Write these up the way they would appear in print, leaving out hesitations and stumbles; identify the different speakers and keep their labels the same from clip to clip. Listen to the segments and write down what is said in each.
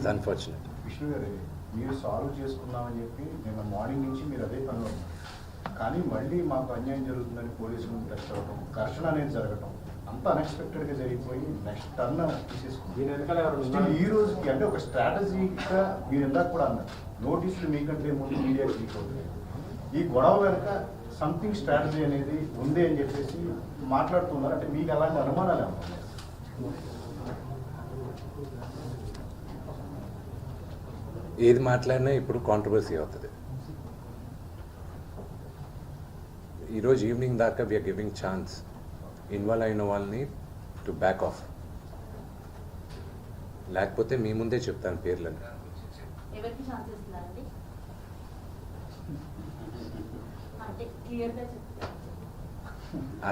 Speaker 1: It's unfortunate.
Speaker 2: Vishnu గారు, మీరు solve చేసుకుందామని చెప్పి నిన్న మార్నింగ్ నుంచి మీరు అదే పనిలో ఉన్నారు, కానీ మళ్ళీ మాకు అన్యాయం జరుగుతుందని పోలీసులను టచ్ అవ్వడం, ఘర్షణ అనేది జరగడం అంత అన్ఎక్స్పెక్టెడ్గా జరిగిపోయి నెక్స్ట్ టర్న్ తీసేసుకుంటాం. ఈ రోజుకి అంటే ఒక స్ట్రాటజీగా మీరు ఇందాక కూడా అన్నారు, నోటీసులు మీకంటే ముందు మీడియా లీక్ అవుతుంది, ఈ గొడవ వెనుక సంథింగ్ స్ట్రాటజీ అనేది ఉంది అని చెప్పేసి మాట్లాడుతున్నారు. అంటే మీకు అలాంటి అనుమానాలు ఏమన్నా?
Speaker 1: ఏది మాట్లాడినా ఇప్పుడు కాంట్రవర్సీ అవుతుంది. ఈరోజు ఈవినింగ్ దాకా వీఆర్ గివింగ్ ఛాన్స్ ఇన్వాల్వ్ అయిన వాళ్ళని టు బ్యాక్ ఆఫ్, లేకపోతే మీ ముందే చెప్తాను పేర్లను.
Speaker 3: ఎవరికి ఛాన్స్ ఇస్తున్నారండి? అంటే క్లియర్గా చెప్తారు,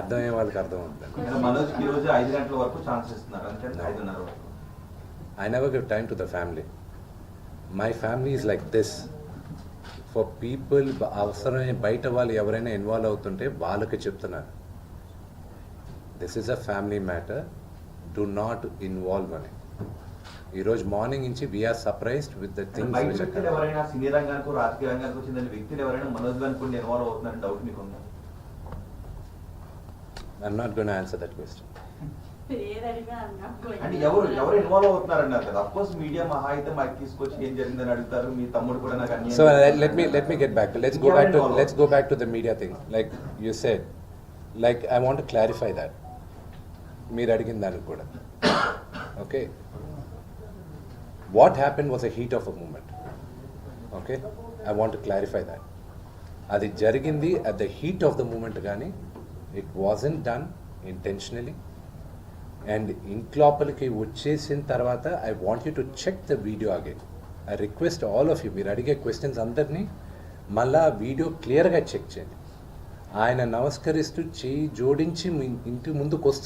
Speaker 1: అర్థమయ్యే వాళ్ళకి అర్థం అవుతుంది.
Speaker 4: మనోజ్కి ఈరోజు 5 గంటల వరకు ఛాన్స్ ఇస్తున్నారు, అంటే 5:30 వరకు.
Speaker 1: I never give time to the family. My family is like this. For people, అవసరమైన బయట వాళ్ళు ఎవరైనా ఇన్వాల్వ్ అవుతుంటే వాళ్ళకి చెప్తున్నారు, this is a family matter, do not involve అని. ఈరోజు మార్నింగ్ నుంచి we are surprised with the things.
Speaker 4: వ్యక్తులు ఎవరైనా సినీ రంగానికి రాజకీయ రంగానికి వచ్చిన వ్యక్తులు ఎవరైనా మనోజ్ గారిని కూడా ఇన్వాల్వ్ అవుతున్నారని డౌట్ మీకు ఉందా?
Speaker 1: I'm not going to answer that question.
Speaker 4: అంటే ఎవరు ఇన్వాల్వ్ అవుతున్నారన్నారు కదా. అఫ్ కోర్స్ మీడియా మహా అయితే మాకు తీసుకొచ్చి ఏం జరిగిందని అడుగుతారు, మీ తమ్ముడు కూడా నాకు అన్యాయం.
Speaker 1: So let me get back. Let's go back to the media thing. Like you said, like I want to clarify that. మీరు అడిగిన దానికి కూడా, okay, what happened was a heat of a moment. Okay, I want to clarify that. అది జరిగింది at the heat of the moment కానీ it wasn't done intentionally. And ఇంట్లోపలికి వచ్చేసిన తర్వాత I want you to check the video again. I request all of you, మీరు అడిగే questions అందరినీ మళ్ళా video క్లియర్గా చెక్ చేయండి. ఆయన నమస్కరిస్తూ చేయి జోడించి మీ ఇంటి ముందుకు వస్తూ